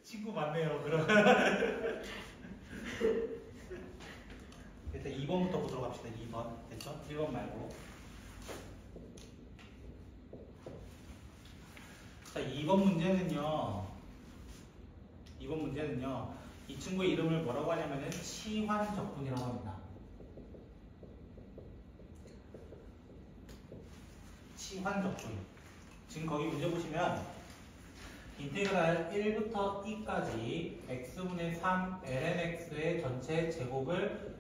친구 많네요. 그럼 일단 2번부터 보도록 합시다. 2번 됐죠? 1번 말고. 자, 2번 문제는요. 이 친구의 이름을 뭐라고 하냐면은 치환적분이라고 합니다. 치환적분. 지금 거기 문제 보시면 인테그랄 1부터 2까지 x분의 3 lnx의 전체 제곱을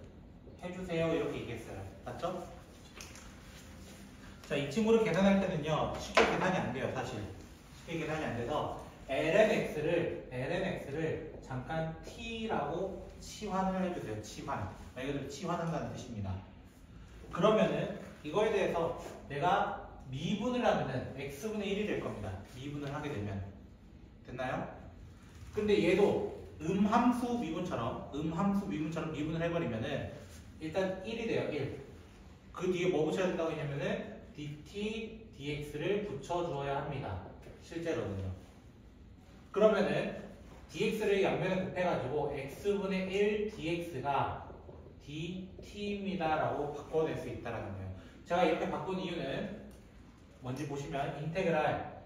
해주세요. 이렇게 얘기했어요. 맞죠? 자, 이 친구를 계산할 때는요. 쉽게 계산이 안 돼요. 사실. 쉽게 계산이 안 돼서 lnx를 잠깐 t라고 치환을 해주세요. 치환. 말 그대로 치환한다는 뜻입니다. 그러면은 이거에 대해서 내가 미분을 하면은 x분의 1이 될 겁니다. 미분을 하게 되면. 됐나요? 근데 얘도 음함수 미분처럼 미분을 해버리면은 일단 1이 돼요. 1. 그 뒤에 뭐 붙여야 된다고 했냐면은 dt, dx를 붙여주어야 합니다. 실제로는요. 그러면은 dx를 양면에 곱해가지고 x분의 1 dx가 dt입니다 라고 바꿔낼 수 있다는 거예요. 제가 이렇게 바꾼 이유는 뭔지 보시면 인테그랄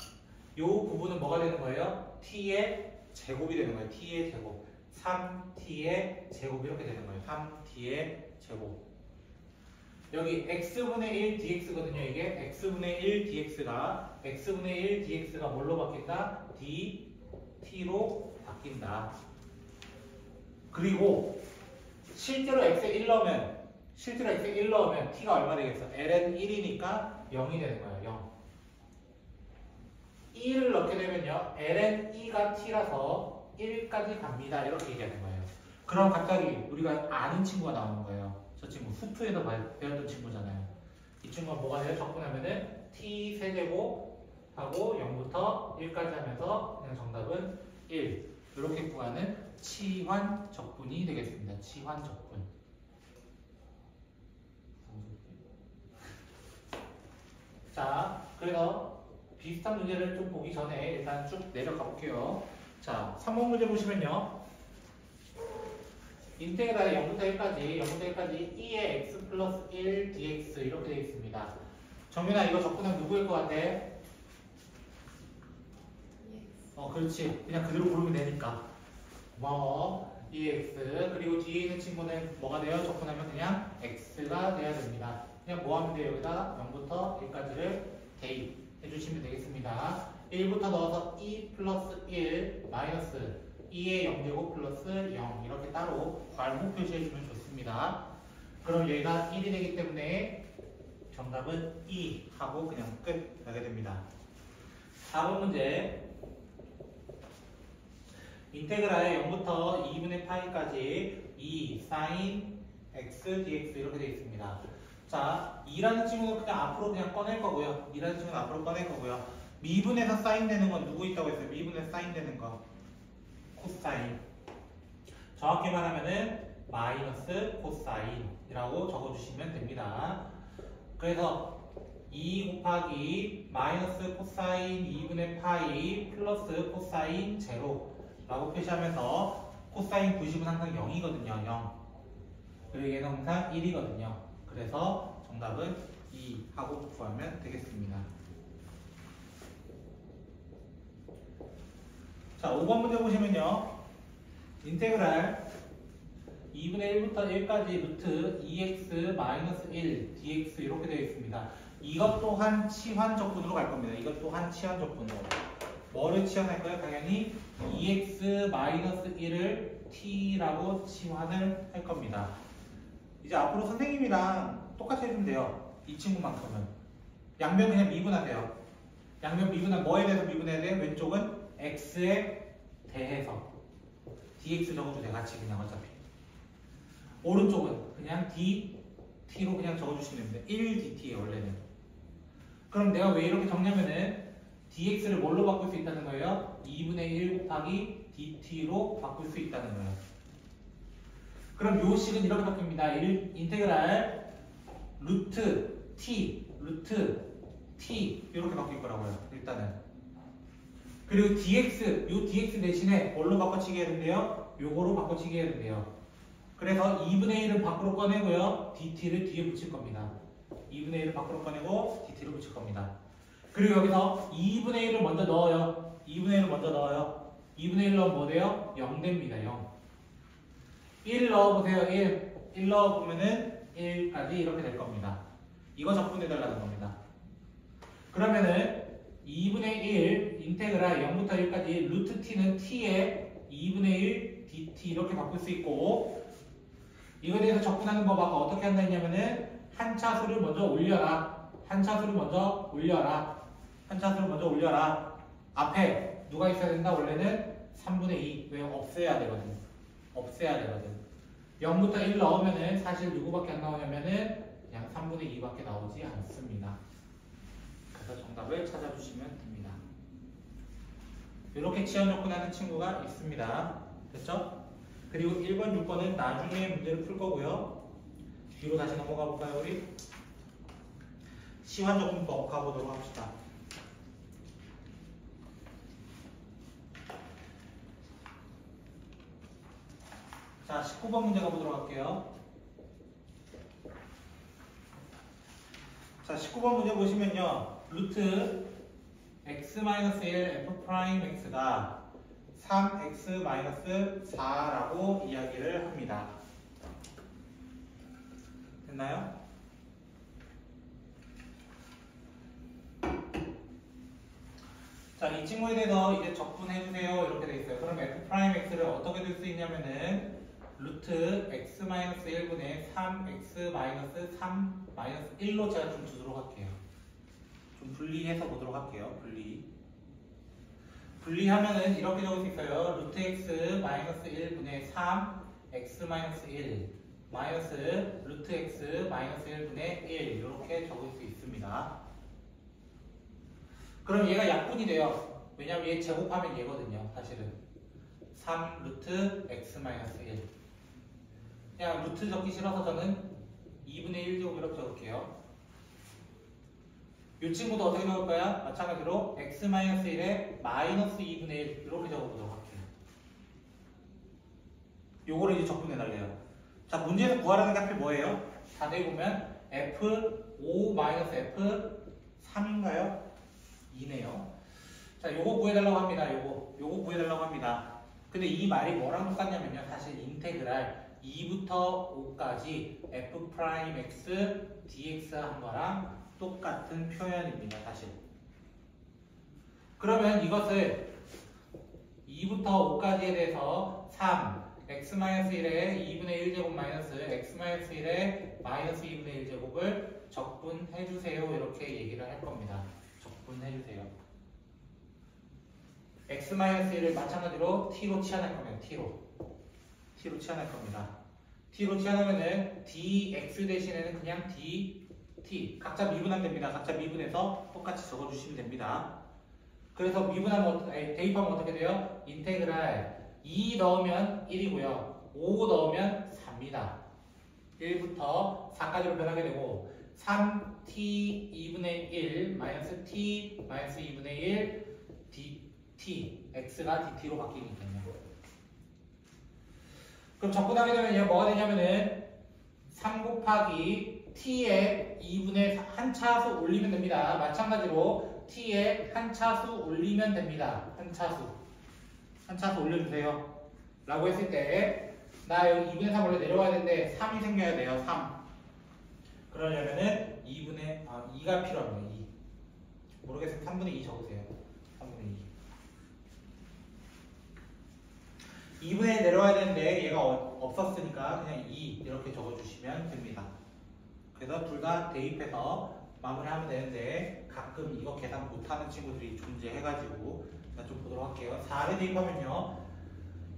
요 부분은 뭐가 되는 거예요? t의 제곱이 되는 거예요. t의 제곱. 3t의 제곱 이렇게 되는 거예요. 3t의 제곱. 여기 x분의 1 dx거든요. 이게 x분의 1 dx가 뭘로 바뀐다? dt로 바뀐다. 그리고 실제로 x에 1 넣으면 t가 얼마 되겠어? ln 1이니까 0이 되는 거예요. 0. 1을 넣게 되면요. ln 2가 t라서 1까지 갑니다. 이렇게 얘기하는 거예요. 그럼 갑자기 우리가 아는 친구가 나오는 거예요. 저 친구 수투에서 배웠던 친구잖아요. 이 친구가 뭐가 돼요? 적분하면은 t 세제곱 하고 0부터 1까지 하면서 그냥 정답은 1 이렇게 구하는 치환 적분이 되겠습니다. 치환 적분. 자, 그래서 비슷한 문제를 좀 보기 전에 일단 쭉 내려가 볼게요. 자, 3번 문제 보시면요. 인테그랄 0부터 1까지 2의 x 플러스 1 dx 이렇게 되어 있습니다. 정민아 이거 적분하면 누구일 것 같아? 그렇지. 그냥 그대로 부르면 되니까. 고마워. 2x 그리고 뒤에 있는 친구는 뭐가 돼요? 적분하면 그냥 x가 돼야 됩니다. 그냥 뭐 하면 돼요? 여기다 0부터 1까지를 대입해 주시면 되겠습니다. 1부터 넣어서 2 플러스 1 마이너스 2의 0제곱 플러스 0 이렇게 따로 괄호 표시해주면 좋습니다. 그럼 얘가 1이 되기 때문에 정답은 2 하고 그냥 끝 나게 됩니다. 4번 문제 인테그랄 0부터 2분의 파이까지 2 sin x dx 이렇게 되어 있습니다. 자, 2라는 친구는 그냥 앞으로 그냥 꺼낼 거고요. 2라는 친구는 앞으로 꺼낼 거고요. 미분에서 사인 되는 건 누구 있다고 했어요? 미분에서 사인 되는 거. 코사인. 정확히 말하면은 마이너스 코사인이라고 적어주시면 됩니다. 그래서 2 곱하기 마이너스 코사인 2분의 파이 플러스 코사인 제로라고 표시하면서 코사인 90은 항상 0이거든요. 0. 그리고 얘는 항상 1이거든요. 그래서 정답은 2 하고 구하면 되겠습니다. 자, 5번 문제 보시면요. 인테그랄 2분의 1부터 1까지 루트 2x-1 dx 이렇게 되어 있습니다. 이것 또한 치환적분으로 갈 겁니다. 이것 또한 치환적분으로. 뭐를 치환할까요? 당연히 2x-1을 t라고 치환을 할 겁니다. 이제 앞으로 선생님이랑 똑같이 해주면 돼요. 이 친구만큼은. 양면 그냥 미분하세요. 양면 미분하면 뭐에 대해서 미분해야 돼요? 왼쪽은 x에 대해서 dx 적어주세요. 같이 그냥 어차피. 오른쪽은 그냥 dt로 그냥 적어주시면 됩니다. 1dt예요 원래는. 그럼 내가 왜 이렇게 적냐면은 dx를 뭘로 바꿀 수 있다는 거예요? 2분의 1 곱하기 dt로 바꿀 수 있다는 거예요. 그럼 요 식은 이렇게 바뀝니다. 인테그랄 루트 t 이렇게 바뀔 거라고요. 일단은. 그리고 dx, 요 dx 대신에 뭘로 바꿔치기 해야 된대요? 요거로 바꿔치기 해야 된대요. 그래서 2분의 1을 밖으로 꺼내고요. dt를 뒤에 붙일 겁니다. 2분의 1을 밖으로 꺼내고 dt를 붙일 겁니다. 그리고 여기서 2분의 1을 먼저 넣어요. 2분의 1을 먼저 넣어요. 2분의 1 넣으면 뭐 돼요? 0 됩니다. 0. 1 넣어보세요. 1 넣어보면은 1까지 이렇게 될 겁니다. 이거 적분해달라는 겁니다. 그러면은 2분의 1 인테그랄 0부터 1까지 루트 t는 t에 2분의 1 dt 이렇게 바꿀 수 있고, 이거에 대해서 적분하는 법 아까 어떻게 한다 했냐면은 한 차수를 먼저 올려라. 한 차수를 먼저 올려라. 한 차수를 먼저 올려라. 앞에 누가 있어야 된다? 원래는 3분의 2. 왜? 없애야 되거든. 없애야 되거든. 0부터 1 넣으면은 사실 누구밖에 안 나오냐면은 그냥 3분의 2밖에 나오지 않습니다. 그래서 정답을 찾아주시면 됩니다. 이렇게 치환 접근하는 친구가 있습니다. 됐죠? 그리고 1번, 6번은 나중에 문제를 풀 거고요. 뒤로 다시 넘어가 볼까요, 우리? 시환 접근법 가보도록 합시다. 자, 19번 문제 가보도록 할게요. 자, 19번 문제 보시면요. 루트 x-1 f'(x가 3x-4라고 이야기를 합니다. 됐나요? 자, 이 친구에 대해서 이제 적분해주세요. 이렇게 돼 있어요. 그럼 f'x를 어떻게 될 수 있냐면은 루트 x-1분의 3x-3-1로 제가 좀 두도록 할게요. 좀 분리해서 보도록 할게요. 분리하면은 이렇게 적을 수 있어요. 루트 x-1분의 3x-1 마이너스 루트 x-1분의 1 이렇게 적을 수 있습니다. 그럼 얘가 약분이 돼요. 왜냐면 얘 제곱하면 얘거든요. 사실은 3 루트 x-1. 그냥 루트 적기 싫어서 저는 2분의 1제곱 이렇게 적을게요. 이 친구도 어떻게 적을 거야? 마찬가지로 x-1에 마이너스 2분의 1 이렇게 적어보도록 할게요. 요거를 이제 적분해달래요. 자, 문제에서 구하라는 게 하필 뭐예요? 자세히 보면 f5-f3인가요? 2네요. 자, 요거 구해달라고 합니다. 요거 구해달라고 합니다. 근데 이 말이 뭐랑 똑같냐면요. 사실 인테그랄 2부터 5까지 f'x dx 한 거랑 똑같은 표현입니다. 사실. 그러면 이것을 2부터 5까지에 대해서 3 x-1에 2분의 1제곱 마이너스 x-1에 마이너스 2분의 1제곱을 적분해주세요. 이렇게 얘기를 할 겁니다. 적분해주세요. x-1을 마찬가지로 t로 치환할 거면 t로 치환할 겁니다. t로 치환하면은 dx 대신에는 그냥 dt 각자 미분하면 됩니다. 각자 미분해서 똑같이 적어주시면 됩니다. 그래서 미분하면 대입하면 어떻게 돼요? 인테그랄 2 넣으면 1이고요. 5 넣으면 4입니다. 1부터 4까지로 변하게 되고 3t 2분의 1 마이너스 t 마이너스 2분의 1 dt x가 dt로 바뀌니까요. 그럼 적분하게 되면 얘가 뭐가 되냐면은 3 곱하기 t에 2분의 한 차수 올리면 됩니다. 마찬가지로 t에 한 차수 올리면 됩니다. 한 차수 올려주세요. 라고 했을 때 나 여기 2분의 3 원래 내려와야 되는데 3이 생겨야 돼요. 3. 그러려면은 2가 필요합니다. 2. 모르겠으면 3분의 2 적으세요. 3분의 2. 2분의 1 내려와야 되는데 얘가 없었으니까 그냥 2 이렇게 적어주시면 됩니다. 그래서 둘 다 대입해서 마무리하면 되는데 가끔 이거 계산 못하는 친구들이 존재해가지고 제가 좀 보도록 할게요. 4를 대입하면요.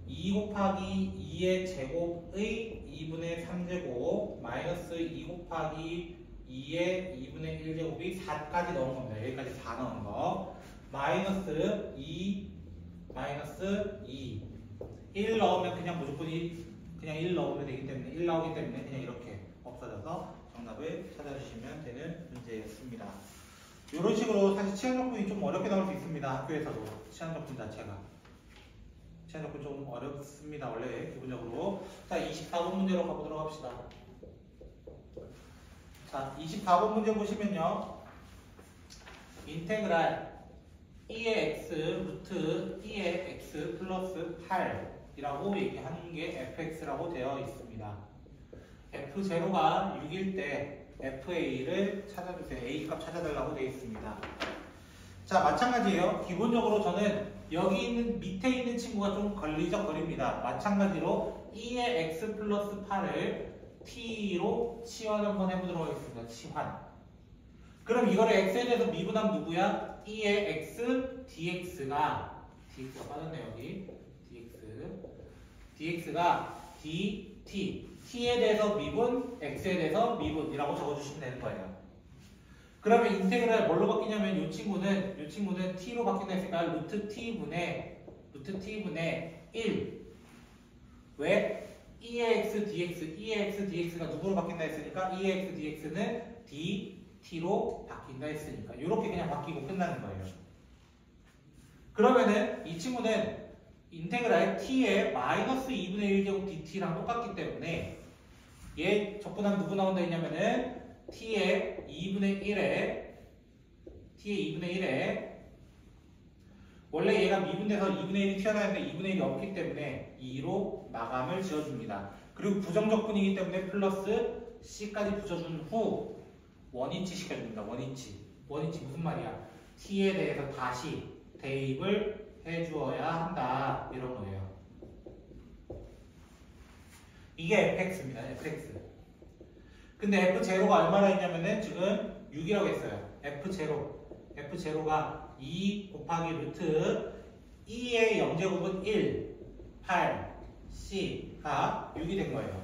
2 곱하기 2의 제곱의 2분의 3제곱 마이너스 2 곱하기 2의 2분의 1제곱이 4까지 넣은 겁니다. 여기까지 4 넣은 거. 마이너스 2 마이너스 2 1 넣으면 그냥 무조건 1 넣으면 되기 때문에 1 나오기 때문에 그냥 이렇게 없어져서 정답을 찾아주시면 되는 문제였습니다. 이런 식으로 사실 치환적분이 좀 어렵게 나올 수 있습니다. 학교에서도 치환적분 자체가. 치환적분 좀 어렵습니다. 원래 기본적으로. 자, 24번 문제로 가보도록 합시다. 자, 24번 문제 보시면요. 인테그랄 2의 x 루트 2의 x 플러스 8이라고 얘기하는 게 fx라고 되어 있습니다. f0가 6일 때 fa를 찾아주세요. a 값 찾아달라고 되어 있습니다. 자, 마찬가지예요. 기본적으로 저는 여기 있는 밑에 있는 친구가 좀 걸리적거립니다. 마찬가지로 2의 x 플러스 8을 t로 치환 한번 해보도록 하겠습니다. 치환. 그럼 이거를 x에 대해서 미분하면 누구야? 2의 x dx가 빠졌네 여기. dx가 dt t에 대해서 미분, x에 대해서 미분이라고 적어주시면 되는 거예요. 그러면 인테그랄 뭘로 바뀌냐면 이 친구는 t로 바뀐다 했으니까 루트 t분의 1. 왜? 2의 x dx가 누구로 바뀐다 했으니까 2의 x dx는 dt로 바뀐다 했으니까 이렇게 그냥 바뀌고 끝나는 거예요. 그러면은 이 친구는 인테그랄 t의 마이너스 2분의 1제곱 dt랑 똑같기 때문에 얘 적분하면 누구 나온다 했냐면은 t의 2분의 1에 원래 얘가 미분돼서 2분의 1이 튀어나왔는데 2분의 1이 없기 때문에 2로 마감을 지어줍니다. 그리고 부정적분이기 때문에 플러스 c까지 붙여준 후 원위치 시켜줍니다. 원위치 무슨 말이야? t에 대해서 다시 대입을 해주어야 한다 이런 거예요. 이게 fx입니다. fx. 근데 f0가 얼마나 있냐면은 지금 6이라고 했어요. f0가 2 곱하기 루트 2의 0제곱은 1, 8, c가 6이 된 거예요.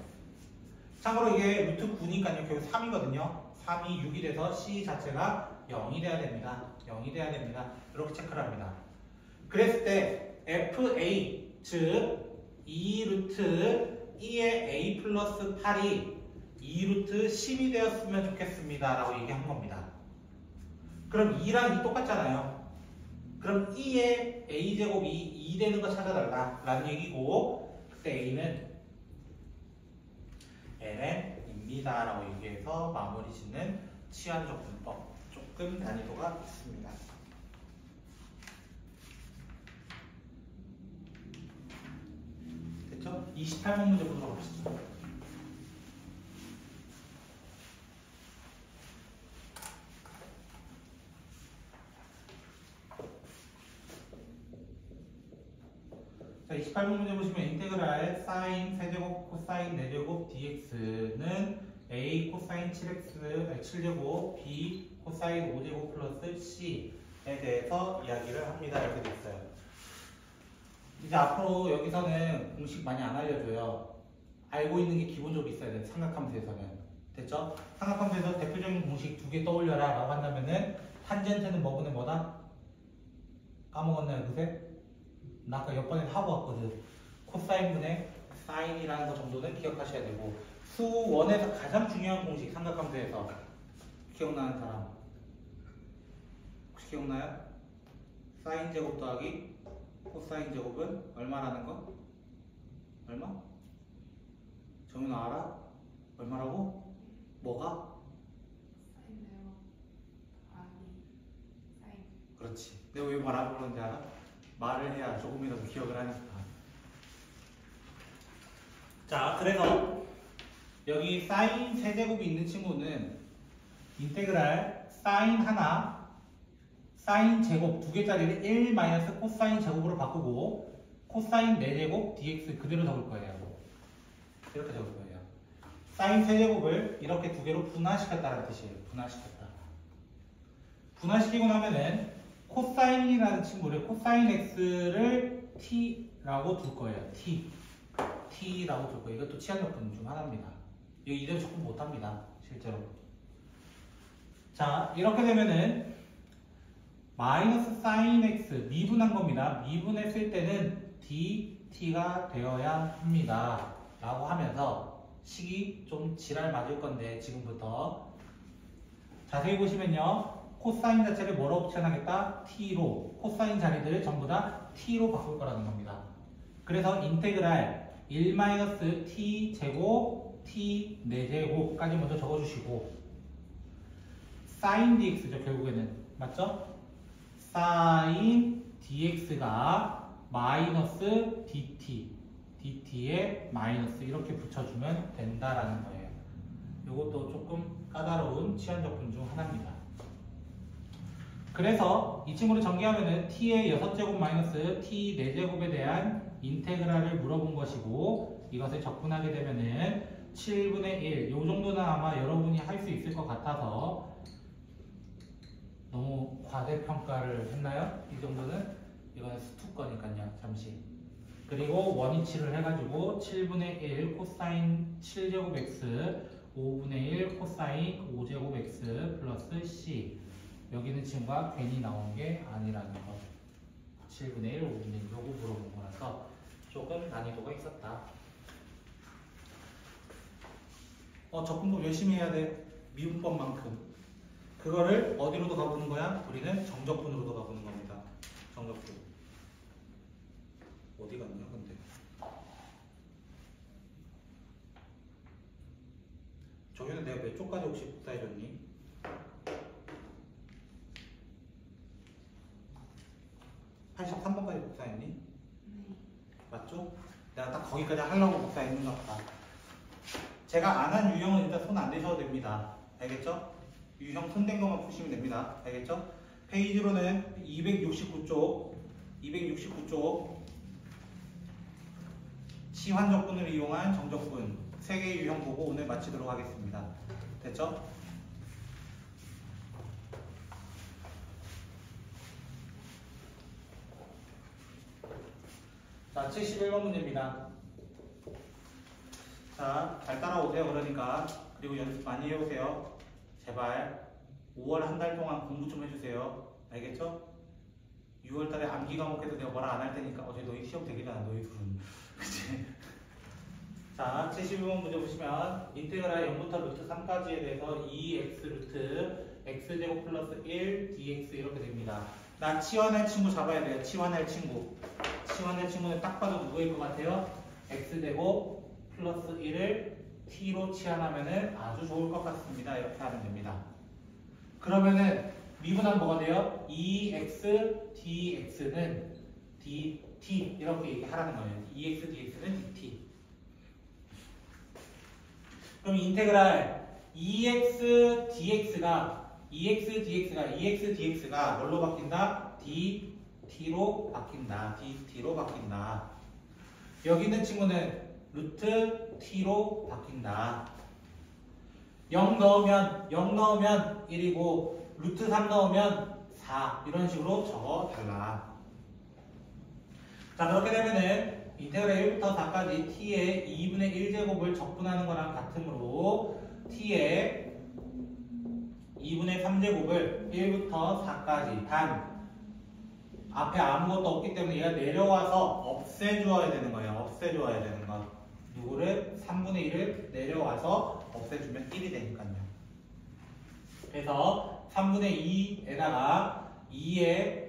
참고로 이게 루트 9니까요. 결국 3이거든요. 3이 6이 돼서 c 자체가 0이 돼야 됩니다. 이렇게 체크를 합니다. 그랬을 때 fa 즉 2루트 2의 a 플러스 8이 2루트 10이 되었으면 좋겠습니다 라고 얘기한 겁니다. 그럼 2랑 2 똑같잖아요. 그럼 2의 a제곱이 2 되는 거 찾아달라 라는 얘기고 그때 a는 ln입니다 라고 얘기해서 마무리 짓는 치환적분법 조금 난이도가 있습니다. 됐죠? 28번 문제 보도록 합시다. 자, 28번 문제 보시면 인테그랄 사인 세제곱 코사인 4제곱 dx는 a 코사인 7제곱 b 코사인 5제곱 플러스 c에 대해서 이야기를 합니다. 이렇게 돼 있어요. 이제 앞으로 여기서는 공식 많이 안 알려줘요. 알고 있는 게 기본적으로 있어야 돼요. 삼각함수에서는. 됐죠? 삼각함수에서 대표적인 공식 2개 떠올려라 라고 한다면은 탄젠트는 뭐분의 뭐다? 까먹었나요 그새? 나 아까 옆번에 하고 왔거든. 코사인분의 사인이라는 거 정도는 기억하셔야 되고 수 1에서 가장 중요한 공식 삼각함수에서 기억나는 사람 혹시 기억나요? 사인 제곱 더하기 코사인 제곱은 얼마라는 거? 얼마? 정윤아 알아? 얼마라고? 뭐가? 사인네요. 아니 사인. 그렇지. 내가 왜 말하고 그러는지 알아? 말을 해야 조금이라도 기억을 하니까. 자, 그래서 여기 사인 세제곱이 있는 친구는 인테그랄 사인 하나, 사인 제곱 2개짜리를 1 마이너스 코사인 제곱으로 바꾸고 코사인 4제곱 dx 그대로 적을 거예요. 이렇게 적을 거예요. 사인 세제곱을 이렇게 2개로 분화시켰다는 뜻이에요. 분화시키고 나면은 코사인이라는 친구를 코사인 x를 t라고 둘 거예요. t라고 둘 거예요. 이것도 치환적분 중 하나입니다. 이거 이대로 조금 못합니다. 실제로. 자, 이렇게 되면은 마이너스 사인 x 미분한 겁니다. 미분했을 때는 dt가 되어야 합니다. 라고 하면서 식이 좀 지랄 맞을 건데 지금부터 자세히 보시면요. 코사인 자체를 뭐로 치환하겠다? t로. 코사인 자리들을 전부 다 t로 바꿀 거라는 겁니다. 그래서 인테그랄 1-t 제곱 t 4제곱까지 먼저 적어주시고 sin dx죠 결국에는. 맞죠? sin dx가 마이너스 dt에 마이너스 이렇게 붙여주면 된다라는 거예요. 이것도 조금 까다로운 치환적분 중 하나입니다. 그래서 이 친구를 전개하면은 t의 6제곱 마이너스 t 4제곱에 대한 인테그랄을 물어본 것이고 이것을 적분하게 되면은 7분의 1, 요 정도는 아마 여러분이 할 수 있을 것 같아서 너무 과대평가를 했나요? 이 정도는? 이거는 스투 거니까요. 잠시. 그리고 원위치를 해가지고 7분의 1 코사인 7제곱 x 5분의 1 코사인 5제곱 x 플러스 c 여기는 친구가 괜히 나온 게 아니라는 거. 7분의 1, 5분의 1 요거 물어본 거라서 조금 난이도가 있었다. 적분법 열심히 해야 돼. 미분법만큼. 그거를 어디로도 가보는 거야? 우리는 정적분으로도 가보는 겁니다. 정적분. 어디 갔냐 근데. 저기는 내가 몇 쪽까지 혹시 복사해줬니? 83번까지 복사했니? 네. 맞죠? 내가 딱 거기까지 하려고 복사했는 것 같다. 제가 안 한 유형은 일단 손 안 대셔도 됩니다. 알겠죠? 유형 손댄 것만 푸시면 됩니다. 알겠죠? 페이지로는 269쪽 치환적분을 이용한 정적분 3개의 유형 보고 오늘 마치도록 하겠습니다. 됐죠? 자, 71번 문제입니다. 자, 잘 따라오세요. 그러니까. 그리고 연습 많이 해오세요. 제발 5월 한 달 동안 공부 좀 해주세요. 알겠죠? 6월 달에 암기 과목해서 내가 뭐라 안 할 테니까 어제 너희 시험 되기 전에 너희 둘은 그치? 자, 71번 문제 보시면 인테그랄 0부터 루트 3까지에 대해서 2x 루트 x제곱 플러스 1 dx 이렇게 됩니다. 나 치환할 친구 잡아야 돼요. 치환할 친구. 치환할 친구는 딱 봐도 누구일 것 같아요? x제곱 플러스 1을 t로 치환하면은 아주 좋을 것 같습니다. 이렇게 하면 됩니다. 그러면은 미분하면 뭐가 돼요? 2x dx는 dt 이렇게 얘기하라는 거예요. 2x dx는 dt. 그럼 인테그랄 2x dx가 뭘로 바뀐다? dt로 바뀐다. 여기 있는 친구는 루트 t로 바뀐다. 0 넣으면 1이고 루트 3 넣으면 4 이런 식으로 적어달라. 자, 그렇게 되면은 인테그랄 1부터 4까지 t의 2분의 1제곱을 적분하는 거랑 같으므로 t의 2분의 3제곱을 1부터 4까지 단 앞에 아무것도 없기 때문에 얘가 내려와서 없애줘야 되는 거예요. 없애줘야 되는 거. 이거를 3분의 1을 내려와서 없애주면 1이 되니까요. 그래서 3분의 2에다가 2의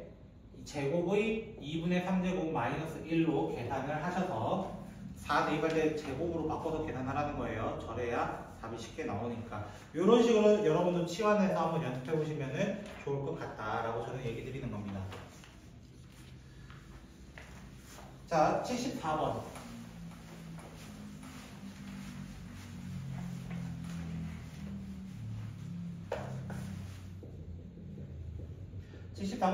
제곱의 2분의 3제곱 마이너스 1로 계산을 하셔서 4 대입할 때 제곱으로 바꿔서 계산하라는 거예요. 저래야 답이 쉽게 나오니까. 이런 식으로 여러분도 치환해서 한번 연습해 보시면 좋을 것 같다라고 저는 얘기 드리는 겁니다. 자, 74번.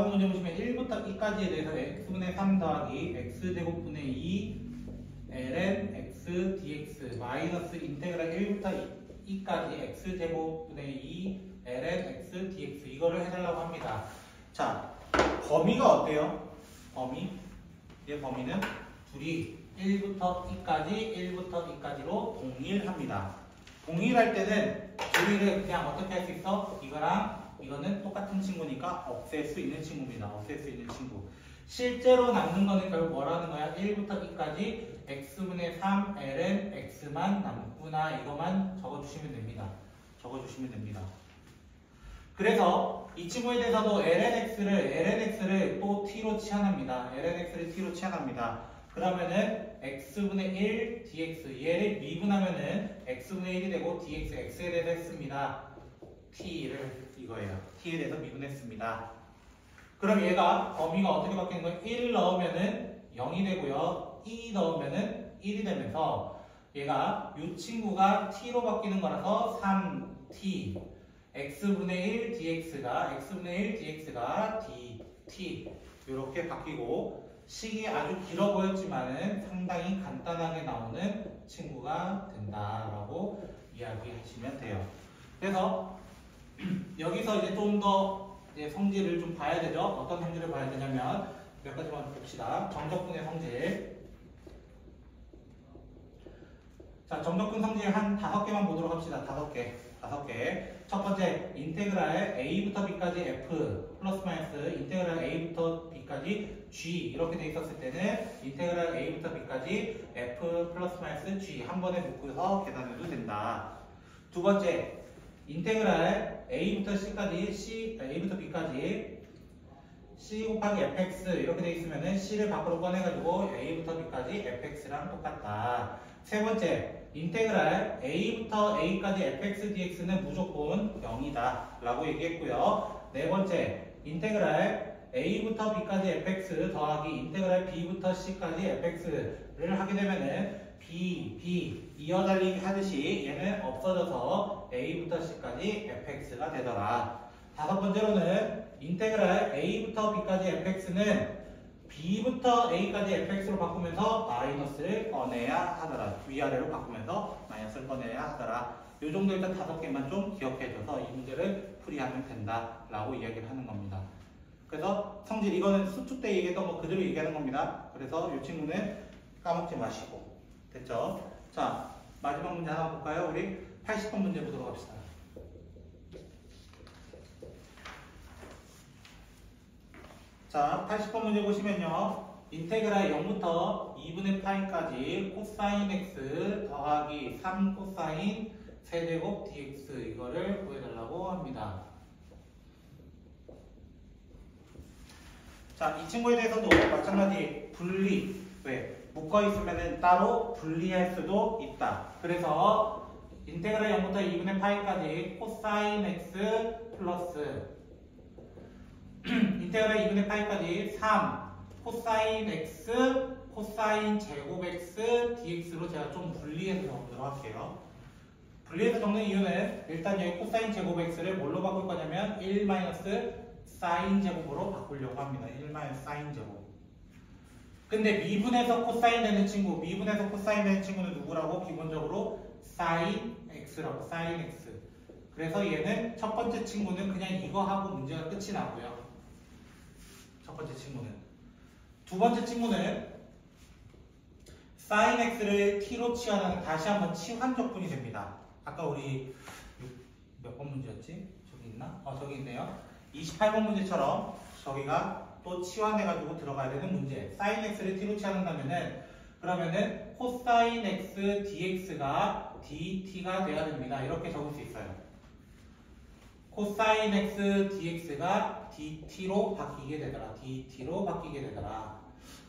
문제 보시면 1부터 2까지에 대해서 x분의 3 더하기 x제곱분의 2 ln x dx 마이너스 인테그랄 1부터 2까지 x제곱분의 2 ln x dx 이거를 해달라고 합니다. 자, 범위가 어때요? 얘 범위는 둘이 1부터 2까지로 동일합니다. 동일할 때는 둘이를 그냥 어떻게 할 수 있어? 이거랑 이거는 똑같은 친구니까 없앨 수 있는 친구입니다. 없앨 수 있는 친구. 실제로 남는 거는 결국 뭐라는 거야? 1부터 2까지 x분의 3 ln x만 남구나. 이거만 적어주시면 됩니다. 그래서 이 친구에 대해서도 lnx를 또 t로 치환합니다. lnx를 t로 치환합니다. 그러면은 x분의 1 dx 얘를 미분하면은 x분의 1이 되고 dx x에 대해서 했습니다. t를 이거예요. t에 대해서 미분했습니다. 그럼 얘가 범위가 어떻게 바뀌는 거예요? 1 넣으면은 0이 되고요. 2 넣으면은 1이 되면서 얘가 이 친구가 t로 바뀌는 거라서 3t x분의 1 dx가 dt 이렇게 바뀌고 식이 아주 길어 보였지만은 상당히 간단하게 나오는 친구가 된다라고 이야기하시면 돼요. 그래서 여기서 이제 좀 더 성질을 좀 봐야 되죠. 어떤 성질을 봐야 되냐면 몇 가지만 봅시다. 정적분의 성질. 자, 정적분 성질 한 5개만 보도록 합시다. 5개. 첫 번째, 인테그랄 a부터 b까지 f 플러스 마이너스 인테그랄 a부터 b까지 g 이렇게 돼 있었을 때는 인테그랄 a부터 b까지 f 플러스 마이너스 g 한 번에 묶어서 계산해도 된다. 두 번째, 인테그랄 a부터 c까지 a부터 b까지 c 곱하기 fx 이렇게 돼 있으면은 c를 밖으로 꺼내가지고 a부터 b까지 fx랑 똑같다. 세 번째, 인테그랄 a부터 a까지 fx dx는 무조건 0이다 라고 얘기했고요. 네 번째, 인테그랄 a부터 b까지 fx 더하기 인테그랄 b부터 c까지 fx를 하게 되면은 b 이어달리기 하듯이 얘는 없어져서 a부터 c까지 fx가 되더라. 다섯 번째로는 인테그랄 a부터 b까지 fx는 b부터 a까지 fx로 바꾸면서 마이너스를 꺼내야 하더라. 위아래로 바꾸면서 마이너스를 꺼내야 하더라. 이 정도 일단 5개만 좀 기억해줘서 이 문제를 풀이하면 된다라고 이야기를 하는 겁니다. 그래서 성질 이거는 수축 때 얘기했던 거 그대로 얘기하는 겁니다. 그래서 이 친구는 까먹지 마시고 됐죠? 자, 마지막 문제 하나 볼까요? 우리 80번 문제 보도록 합시다. 자, 80번 문제 보시면요. 인테그랄 0부터 2분의 파이까지 코사인 x 더하기 3 코사인 세제곱 dx 이거를 구해달라고 합니다. 자, 이 친구에 대해서도 마찬가지 분리. 왜? 묶어있으면 따로 분리할 수도 있다. 그래서 인테그랄 0부터 2분의 파이까지 코사인 x 플러스 인테그랄 2분의 파이까지 3 코사인 x 코사인 제곱 x dx로 제가 좀 분리해서 적도록 할게요. 분리해서 적는 이유는 일단 여기 코사인 제곱 x를 뭘로 바꿀 거냐면 1 마이너스 사인 제곱으로 바꾸려고 합니다. 1 마이너스 사인 제곱. 근데 미분해서 코사인 되는 친구는 누구라고? 기본적으로 사인 x라고, 사인 x. 그래서 얘는 첫 번째 친구는 그냥 이거 하고 문제가 끝이 나고요. 첫 번째 친구는. 두 번째 친구는 사인 x를 t로 치환하는 다시 한번 치환적분이 됩니다. 아까 우리 몇 번 문제였지? 저기 있나? 저기 있네요. 28번 문제처럼 저기가 또 치환해가지고 들어가야 되는 문제. 사인 x를 t로 치환한다면은 그러면은 코사인 x dx가 dt가 돼야 됩니다. 이렇게 적을 수 있어요. 코사인 x dx가 dt로 바뀌게 되더라.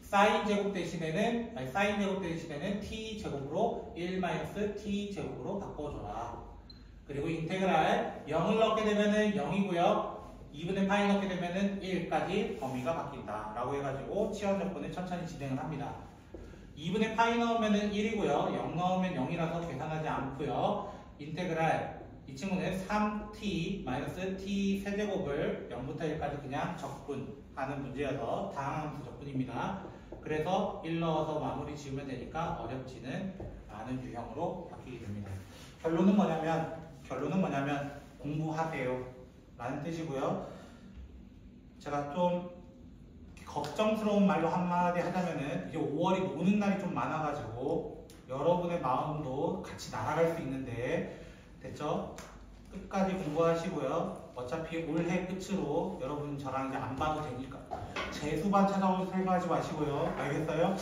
사인 제곱 대신에는 t 제곱으로 1 마이너스 t 제곱으로 바꿔줘라. 그리고 인테그랄 0을 넣게 되면은 0이고요. 2분의 파이 넣게 되면은 1까지 범위가 바뀐다. 라고 해가지고 치환적분을 천천히 진행을 합니다. 2분의 파이 넣으면은 1이고요. 0 넣으면 0이라서 계산하지 않고요. 인테그랄 이 친구는 3t 마이너스 t 세제곱을 0부터 1까지 그냥 적분하는 문제여서 다항함수 적분입니다. 그래서 1 넣어서 마무리 지으면 되니까 어렵지는 않은 유형으로 바뀌게 됩니다. 결론은 뭐냐면 공부하세요 라는 뜻이고요. 제가 좀 걱정스러운 말로 한마디 하자면은 이제 5월이 노는 날이 좀 많아가지고 여러분의 마음도 같이 날아갈 수 있는데 됐죠? 끝까지 공부하시고요. 어차피 올해 끝으로 여러분 저랑 이제 안 봐도 되니까 재수반 찾아올 생각하지 마시고요. 알겠어요?